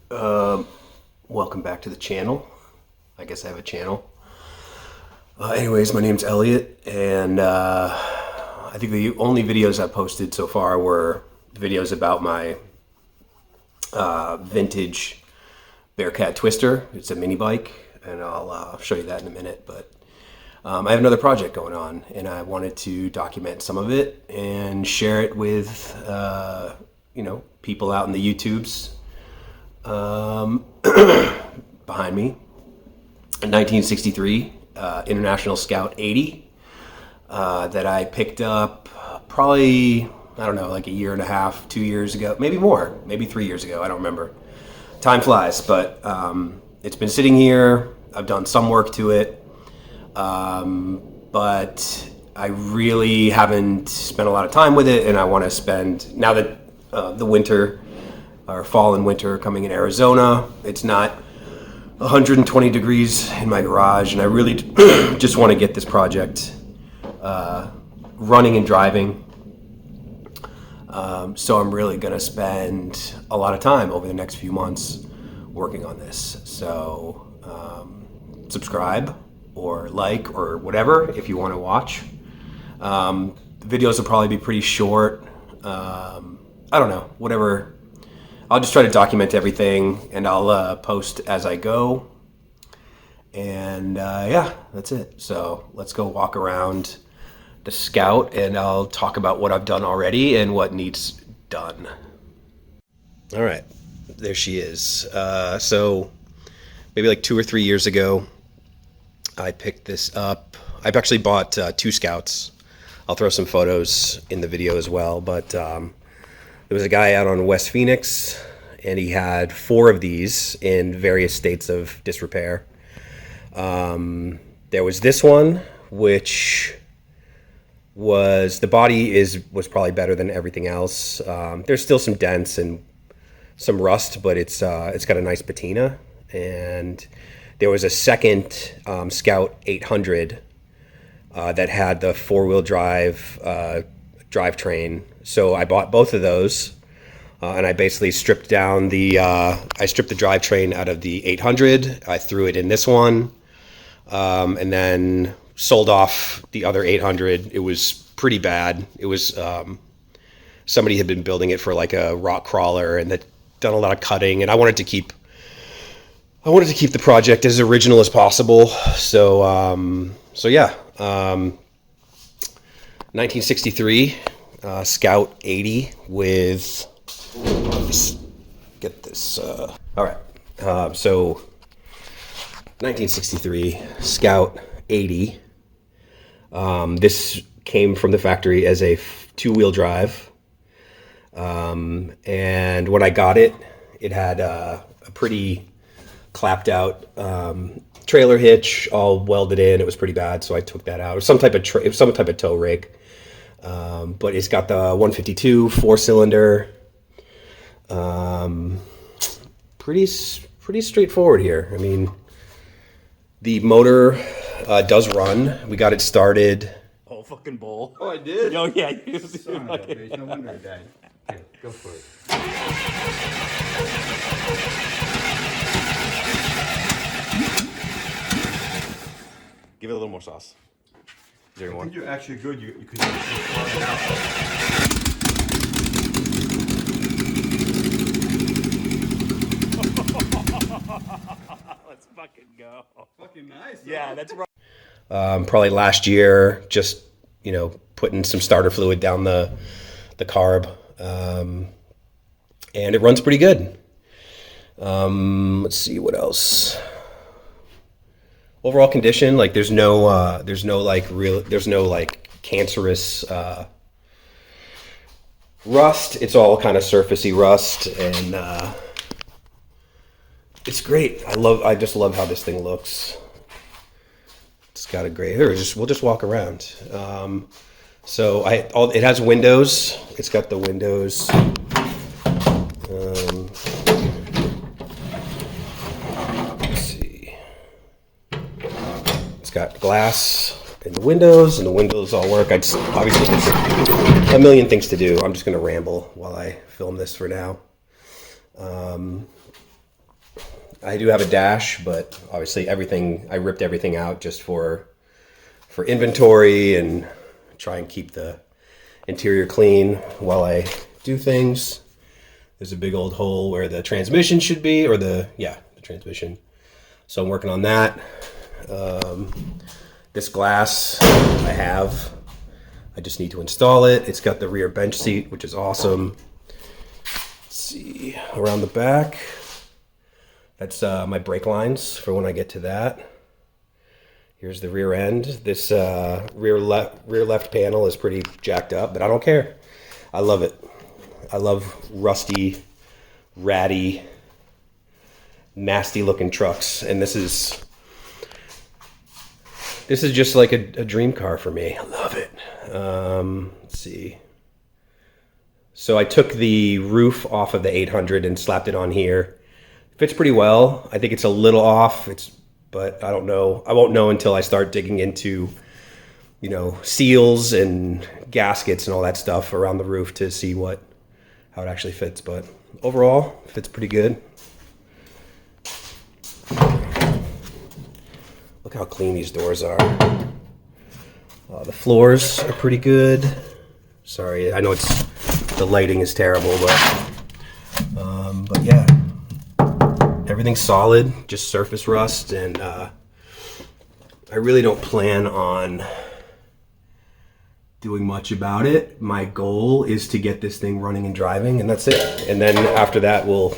Welcome back to the channel. I guess I have a channel. Anyways, my name's Elliot, and I think the only videos I posted so far were videos about my vintage Bearcat Twister. It's a mini bike, and I'll show you that in a minute. But I have another project going on, and I wanted to document some of it and share it with people out in the YouTubes. Behind me, a 1963 International Scout 80 that I picked up probably, I don't know, like a year and a half, 2 years ago, maybe more, maybe 3 years ago. I don't remember. Time flies, but it's been sitting here. I've done some work to it, but I really haven't spent a lot of time with it, and I want to spend, now that the winter, or fall and winter coming in Arizona, it's not 120 degrees in my garage, and I really just want to get this project running and driving. So I'm really going to spend a lot of time over the next few months working on this. So subscribe or like or whatever if you want to watch. The videos will probably be pretty short. I don't know, whatever. I'll just try to document everything, and I'll post as I go. And yeah, that's it. So let's go walk around the Scout, and I'll talk about what I've done already and what needs done. All right, there she is. So maybe like 2 or 3 years ago, I picked this up. I've actually bought 2 Scouts. I'll throw some photos in the video as well, but there was a guy out on West Phoenix, and he had 4 of these in various states of disrepair. There was this one, which was, the body was probably better than everything else. There's still some dents and some rust, but it's got a nice patina. And there was a second Scout 800 that had the 4-wheel drive drivetrain. So I bought both of those, and I basically stripped down I stripped the drivetrain out of the 800. I threw it in this one, and then sold off the other 800. It was pretty bad. It was somebody had been building it for like a rock crawler, and had done a lot of cutting. And I wanted to keep the project as original as possible. So yeah, 1963. Scout 80 with, let's get this, all right, so 1963 Scout 80. This came from the factory as a 2-wheel drive, and when I got it, it had a pretty clapped out trailer hitch, all welded in. It was pretty bad, so I took that out. It was some type of tow rig. But it's got the 152 4-cylinder. Pretty straightforward here. I mean, the motor does run. We got it started. Oh, fucking bowl. Oh, I did? Oh, yeah. You Son of a bitch. No wonder it died. Okay, go for it. Give it a little more sauce. Is there I more? think you're actually good. You could just swap it out. Let's fucking go. Fucking nice. Yeah, that's right. Probably last year, just, putting some starter fluid down the carb. And it runs pretty good. Let's see what else. Overall condition, like there's no cancerous rust. It's all kind of surfacey rust, and it's great. I just love how this thing looks. It's got a great. We'll just walk around. It has windows. It's got the windows. Let's see. It's got glass in the windows, and the windows all work. Obviously there's a million things to do. I'm just going to ramble while I film this for now. I do have a dash, but obviously I ripped everything out just for inventory and try and keep the interior clean while I do things. There's a big old hole where the transmission should be, or the transmission. So I'm working on that. This glass I just need to install it. It's got the rear bench seat, which is awesome. Let's see, around the back, that's my brake lines for when I get to that. Here's the rear end. This rear left panel is pretty jacked up, but I don't care. I love it. I love rusty, ratty, nasty looking trucks, and this is just like a dream car for me. I love it. Let's see. So I took the roof off of the 800 and slapped it on here. Fits pretty well. I think it's a little off. But I don't know. I won't know until I start digging into, seals and gaskets and all that stuff around the roof to see how it actually fits. But overall, it fits pretty good. Look how clean these doors are. The floors are pretty good. Sorry, I know the lighting is terrible, but yeah, everything's solid. Just surface rust, and I really don't plan on doing much about it. My goal is to get this thing running and driving, and that's it. And then after that, we'll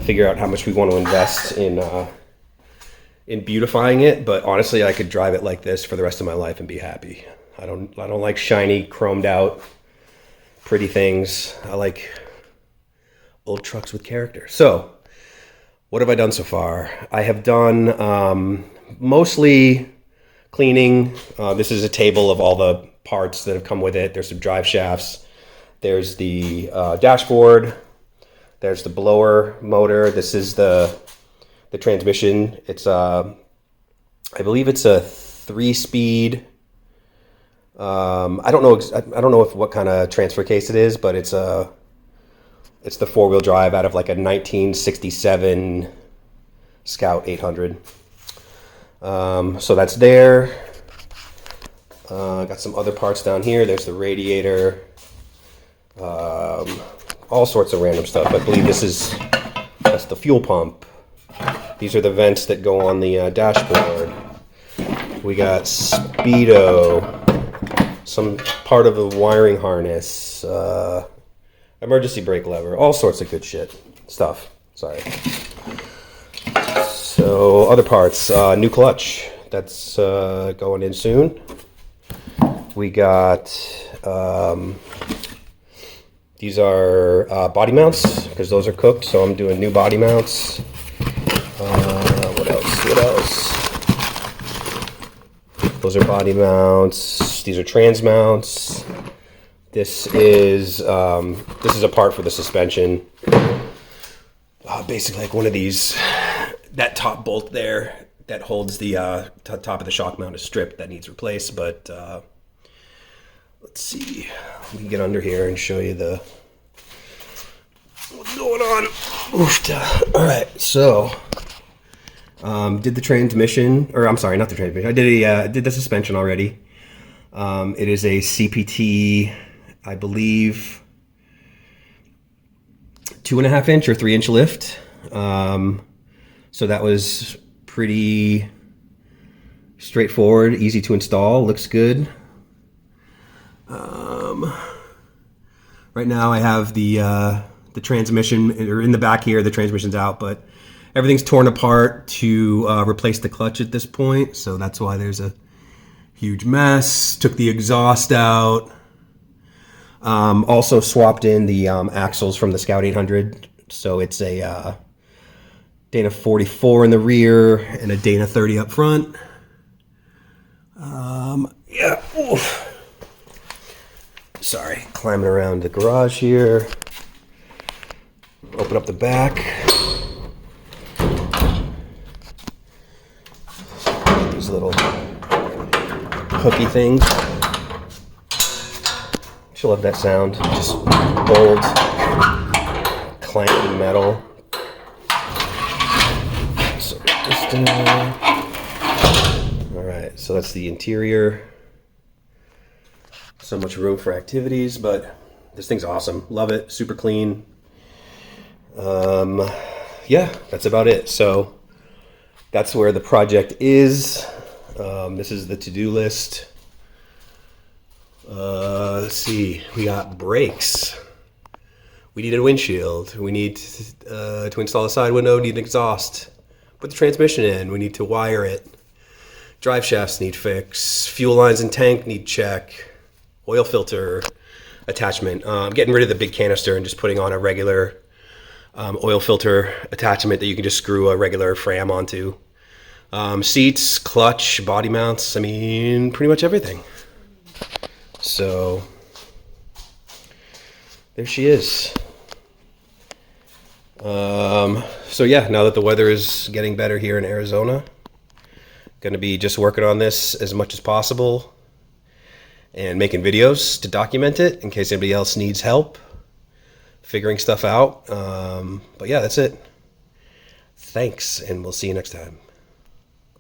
figure out how much we want to invest in beautifying it. But honestly, I could drive it like this for the rest of my life and be happy. I don't like shiny, chromed out, pretty things. I like old trucks with character. So, what have I done so far? I have done mostly cleaning. This is a table of all the parts that have come with it. There's some drive shafts. There's the dashboard. There's the blower motor. This is the transmission. It's I believe it's a 3-speed. I don't know what kind of transfer case it is, but it's the 4-wheel drive out of like a 1967 Scout 800. So that's there. Got some other parts down here. There's the radiator. All sorts of random stuff. I believe that's the fuel pump. These are the vents that go on the dashboard. We got speedo, some part of the wiring harness, emergency brake lever, all sorts of good stuff. Sorry. So other parts, new clutch, that's going in soon. We got these are body mounts, because those are cooked, so I'm doing new body mounts. What else? Those are body mounts. These are trans mounts. This is a part for the suspension. Basically like one of these, that top bolt there that holds the top of the shock mount is stripped. That needs replaced, but let's see. We can get under here and show you what's going on. Oofta. All right, so did the transmission, or I'm sorry, not the transmission. I did the suspension already. It is a CPT, I believe, 2.5 inch or 3 inch lift. So that was pretty straightforward, easy to install, looks good. Right now I have the transmission, or in the back here, the transmission's out, but everything's torn apart to replace the clutch at this point. So that's why there's a huge mess. Took the exhaust out. Also swapped in the axles from the Scout 800. So it's a Dana 44 in the rear and a Dana 30 up front. Yeah. Oof. Sorry, climbing around the garage here. Open up the back. These little hooky things. She'll love that sound. Just bold, clanky metal. All right, so that's the interior. So much room for activities, but this thing's awesome. Love it. Super clean. Yeah, that's about it. So that's where the project is. This is the to-do list. Let's see. We got brakes. We need a windshield. We need to install a side window. Need an exhaust. Put the transmission in. We need to wire it. Drive shafts need fix. Fuel lines and tank need check. Oil filter attachment. I'm getting rid of the big canister and just putting on a regular oil filter attachment that you can just screw a regular Fram onto. Seats, clutch, body mounts. I mean, pretty much everything. So there she is. So yeah, now that the weather is getting better here in Arizona, going to be just working on this as much as possible and making videos to document it in case anybody else needs help figuring stuff out. But yeah, that's it. Thanks, and we'll see you next time.